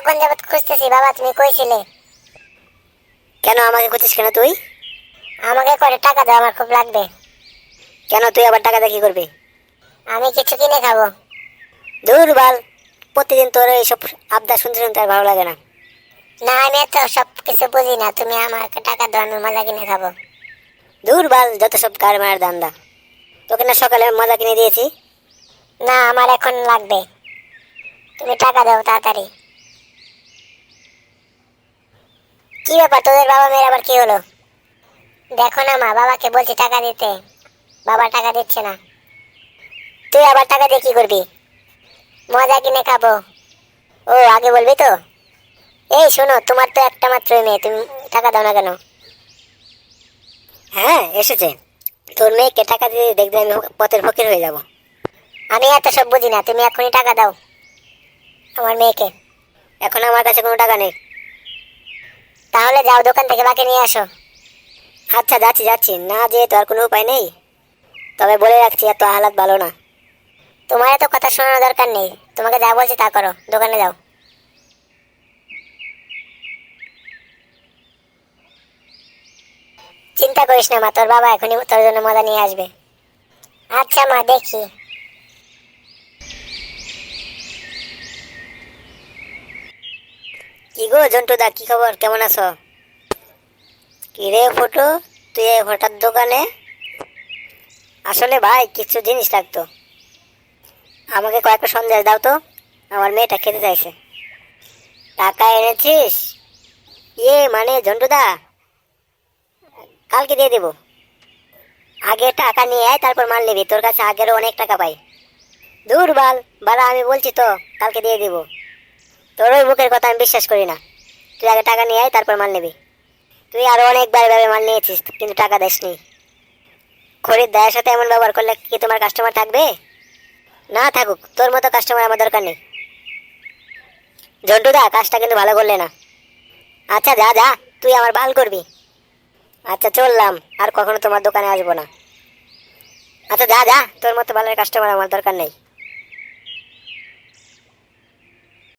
এতক্ষণ যাবত খুঁজতেছি বাবা, তুমি কইছিলে। কেন আমাকে খুঁজছিস কেন তুই? আমাকে করে টাকা দাও, আমার খুব লাগবে। কেন তুই আবার টাকা দিয়ে কি করবি? আমি কিছু কিনে খাবো। দূর বাল, প্রতিদিন তোর এইসব আবদার শুনতে শুনতে আর ভালো লাগে না। না, আমি এত সব কিছু বুঝি না, তুমি আমাকে টাকা দাও, আমি মজা কিনে খাবো। দূর বাল, যত সব কার মায়ের দান্দা। তোকে না সকালে মজা কিনে দিয়েছি। না, আমার এখন লাগবে, তুমি টাকা দাও তাড়াতাড়ি। কি ব্যাপার, তোদের বাবা মেয়ের আবার কি হলো? দেখো না মা, বাবাকে বলছি টাকা দিতে, বাবা টাকা দিচ্ছে না। তুই আবার টাকা দিয়ে কি করবি? মজা কিনে খাবো। ও, আগে বলবি তো। এই শোনো, তোমার তো একটা মাত্র মেয়ে, তুমি টাকা দাও না কেন? হ্যাঁ এসেছে, তোর মেয়েকে টাকা দিয়ে দেখবে আমি পথের ফকির হয়ে যাব। আমি এত সব বুঝি না, তুমি এখনই টাকা দাও আমার মেয়েকে। এখন আমার কাছে কোনো টাকা নেই। তাহলে যাও, দোকান থেকে বাকি নিয়ে আসো। আচ্ছা যাচ্ছি যাচ্ছি, না যেয়ে তো আর কোনো উপায় নেই। তবে বলে রাখছি, এত হালাত ভালো না। তোমার এত কথা শোনানোর দরকার নেই, তোমাকে যা বলছি তা করো, দোকানে যাও। চিন্তা করিস না মা, তোর বাবা এখনই তোর জন্য মজা নিয়ে আসবে। আচ্ছা মা, দেখি। কি গো জন্টু দা, কি খবর, কেমন আছো? কি রে ফটো, তুই এই হঠাৎ দোকানে? আসলে ভাই কিছু জিনিস লাগতো, আমাকে কয়েকটা সন্দেশ দাও তো, আমার মেয়েটা খেতে চাইছে। টাকা এনেছিস? ইয়ে মানে ঝন্টুদা, কালকে দিয়ে দেবো। আগে টাকা নিয়ে আয়, তারপর মাল নিবি, তোর কাছে আগেরও অনেক টাকা পাই। দূর বাল, বাড়া আমি বলছি তো কালকে দিয়ে দিব। তোর ওই মুখের কথা আমি বিশ্বাস করি না। তুই আগে টাকা নিয়ে আয়, তারপর মাল নিবি। তুই আরো অনেকবার এভাবে মাল নিয়েছিস, কিন্তু টাকা দেসনি। খরিদ্দারের সাথে এমন ব্যবহার করলে কি তোমার কাস্টমার থাকবে? না থাকুক, তোর মতো কাস্টমার আমার দরকার নেই। ঝন্টুদা, কাজটা কিন্তু ভালো করলে না। আচ্ছা যা যা, তুই আমার বাল করবি। আচ্ছা চললাম, আর কখনো তোমার দোকানে আসবো না। আচ্ছা যা যা, তোর মতো ভালো কাস্টমার আমার দরকার নেই।